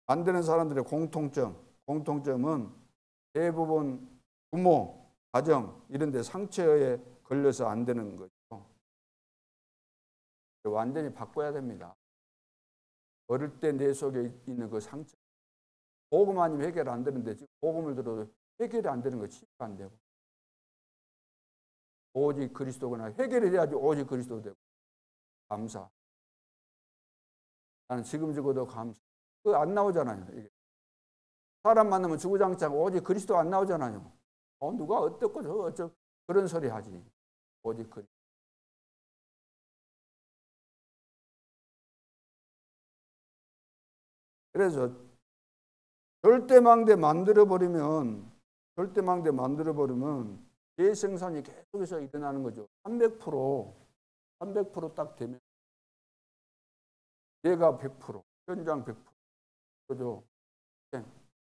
안 되는 사람들의 공통점은 대부분 부모, 가정 이런 데 상처에 걸려서 안 되는 거죠. 완전히 바꿔야 됩니다. 어릴 때 내 속에 있는 그 상처. 복음 아니면 해결 안 되는데 지금 복음을 들어도 해결이 안 되는 거 치유가 안 되고. 오직 그리스도구나. 해결이 돼야지 오직 그리스도 되고. 감사. 나는 지금 죽어도 감사. 그거 안 나오잖아요. 이게. 사람 만나면 주구장창 오직 그리스도 안 나오잖아요. 누가 어떻고 어쩌고 그런 소리 하지. 오직 그리스도. 그래서 절대망대 만들어버리면 재생산이 계속해서 일어나는 거죠. 300% 딱 되면 내가 100%, 현장 100%. 그죠?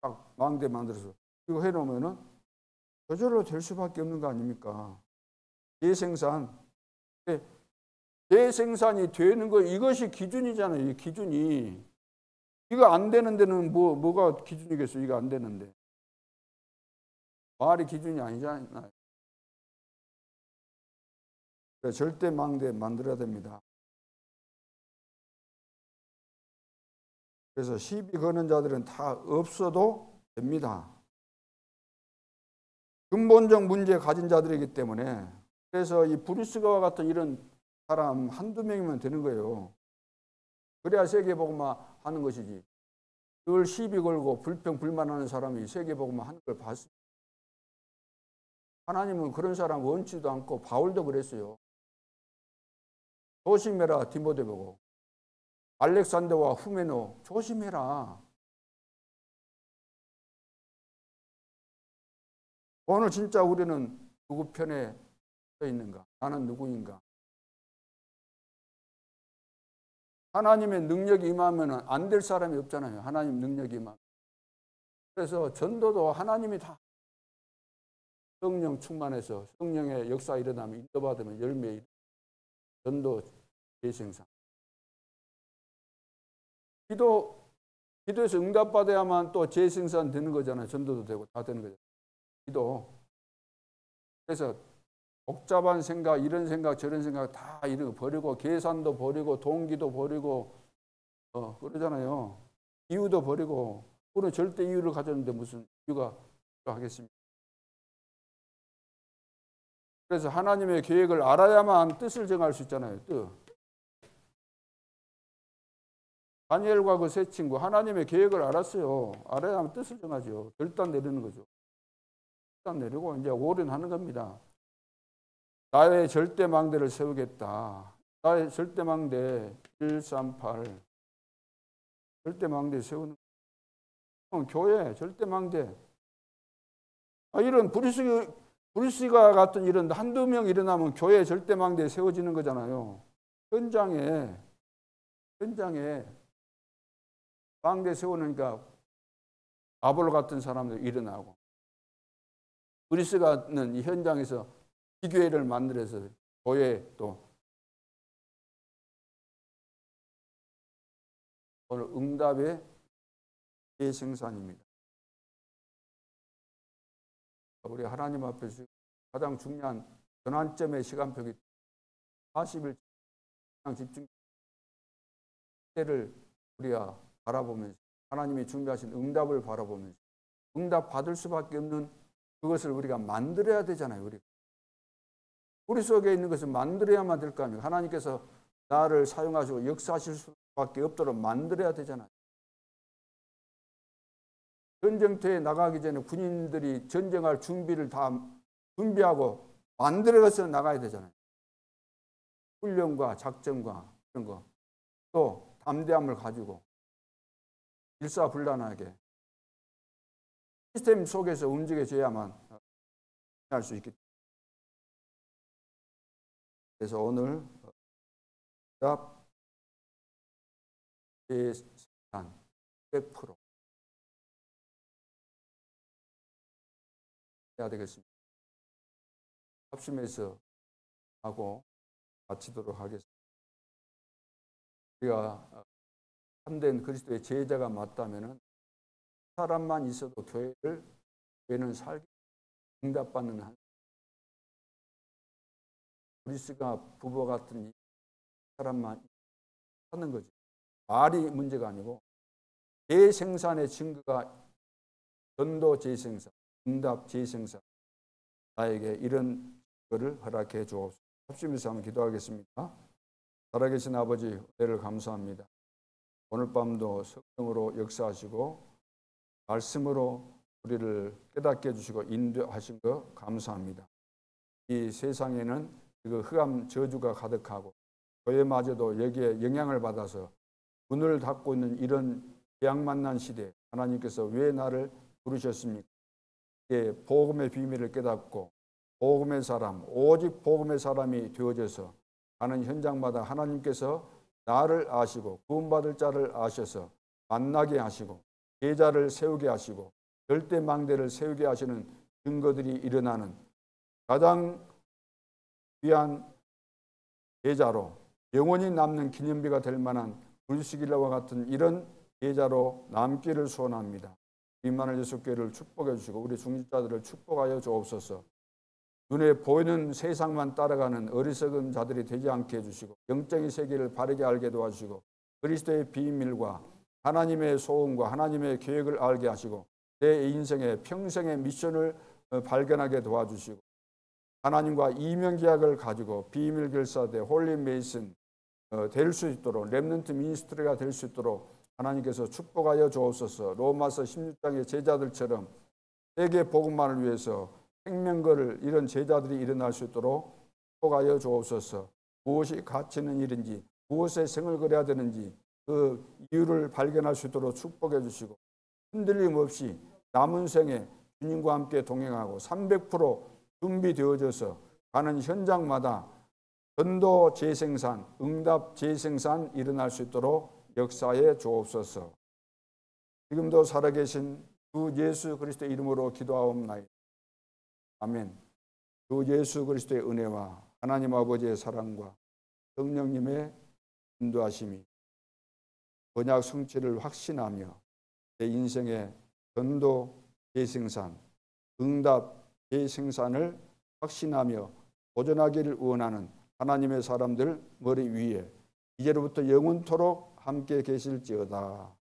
딱 망대 만들어서 이거 해놓으면은 저절로 될 수밖에 없는 거 아닙니까? 재생산. 재생산이 되는 거 이것이 기준이잖아요. 이 기준이. 이거 안 되는 데는 뭐가 기준이겠어요? 이거 안 되는데. 말이 기준이 아니잖아요. 절대 망대 만들어야 됩니다. 그래서 시비 거는 자들은 다 없어도 됩니다. 근본적 문제 가진 자들이기 때문에. 그래서 이 브루스가와 같은 이런 사람 한두 명이면 되는 거예요. 그래야 세계복음화 하는 것이지. 늘 시비 걸고 불평 불만하는 사람이 세계복음화 하는 걸 봤습니다. 하나님은 그런 사람 원치도 않고 바울도 그랬어요. 조심해라 디모데 보고. 알렉산더와 후메노 조심해라. 오늘 진짜 우리는 누구 편에 서 있는가? 나는 누구인가? 하나님의 능력이 임하면 안 될 사람이 없잖아요. 하나님 능력이 임하면. 그래서 전도도 하나님이 다 성령 충만해서 성령의 역사 일어나면 인도받으면 열매 전도 재생산. 기도에서 응답받아야만 또 재생산 되는 거잖아요. 전도도 되고 다 되는 거죠. 기도. 그래서 복잡한 생각, 이런 생각, 저런 생각 다 이런 거 버리고 계산도 버리고 동기도 버리고 그러잖아요. 이유도 버리고. 우리는 절대 이유를 가졌는데 무슨 이유가 하겠습니까? 그래서 하나님의 계획을 알아야만 뜻을 정할 수 있잖아요. 뜻. 다니엘과 그 세 친구 하나님의 계획을 알았어요. 알아야만 뜻을 정하죠. 결단 내리는 거죠. 결단 내리고 이제 올인하는 겁니다. 나의 절대망대를 세우겠다. 나의 절대망대 138 절대망대 세우는 교회 절대망대. 이런 브루스가 같은 이런 한두 명 일어나면 교회 절대망대에 세워지는 거잖아요. 현장에 망대 세우니까 아볼로 같은 사람들 일어나고 브루스가는 이 현장에서 기교회를 만들어서 교회 또 오늘 응답의 재생산입니다. 우리 하나님 앞에서 가장 중요한 전환점의 시간표기 40일 집중 때를 우리가 바라보면서 하나님이 준비하신 응답을 바라보면서 응답 받을 수밖에 없는 그것을 우리가 만들어야 되잖아요. 우리 속에 있는 것을 만들어야만 될 거 아닙니까? 하나님께서 나를 사용하시고 역사하실 수밖에 없도록 만들어야 되잖아요. 전쟁터에 나가기 전에 군인들이 전쟁할 준비를 다 준비하고 만들어서 나가야 되잖아요. 훈련과 작전과 그런 거. 또 담대함을 가지고 일사불란하게 시스템 속에서 움직여져야만 할 수 있기 때문에. 그래서 오늘 응답 재생산 100% 해야 되겠습니다. 합심해서 하고 마치도록 하겠습니다. 우리가 참된 그리스도의 제자가 맞다면은 사람만 있어도 교회는 살기 응답받는 한 브루스가 부부 같은 사람만 하는 거죠. 말이 문제가 아니고 재생산의 증거가 전도 재생산, 응답 재생산. 나에게 이런 것을 허락해 주옵소서. 합심해서 한번 기도하겠습니다. 살아계신 아버지, 은혜를 감사합니다. 오늘 밤도 성령으로 역사하시고 말씀으로 우리를 깨닫게 해주시고 인도하신 것 감사합니다. 이 세상에는 그 흑암 저주가 가득하고 교회마저도 여기에 영향을 받아서 문을 닫고 있는 이런 재앙 만난 시대에 하나님께서 왜 나를 부르셨습니까? 복음의 비밀을 깨닫고 복음의 사람, 오직 복음의 사람이 되어져서 가는 현장마다 하나님께서 나를 아시고 구원받을 자를 아셔서 만나게 하시고 제자를 세우게 하시고 절대망대를 세우게 하시는 증거들이 일어나는 가장 귀한 계자로, 영원히 남는 기념비가 될 만한 불시길라와 같은 이런 계자로 남기를 소원합니다. 임마누엘 예수교회를 축복해 주시고 우리 중직자들을 축복하여 주옵소서. 눈에 보이는 세상만 따라가는 어리석은 자들이 되지 않게 해주시고 영적인 세계를 바르게 알게 도와주시고 그리스도의 비밀과 하나님의 소원과 하나님의 계획을 알게 하시고 내 인생의 평생의 미션을 발견하게 도와주시고 하나님과 이면계약을 가지고 비밀결사대 홀리 메이슨 될 수 있도록 렘넌트 미니스트리가 될 수 있도록 하나님께서 축복하여 주옵소서. 로마서 16장의 제자들처럼 세계 복음만을 위해서 생명거를 이런 제자들이 일어날 수 있도록 축복하여 주옵소서. 무엇이 가치 있는 일인지 무엇에 생을 걸어야 되는지 그 이유를 발견할 수 있도록 축복해 주시고 흔들림 없이 남은 생에 주님과 함께 동행하고 300% 준비되어져서 가는 현장마다 전도 재생산, 응답 재생산 일어날 수 있도록 역사에 주옵소서. 지금도 살아계신 주 예수 그리스도의 이름으로 기도하옵나이다. 아멘. 주 예수 그리스도의 은혜와 하나님 아버지의 사랑과 성령님의 인도하심이 언약 성취를 확신하며 내 인생의 전도 재생산, 응답 재생산을 확신하며 도전하기를 원하는 하나님의 사람들 머리 위에 이제로부터 영원토록 함께 계실지어다.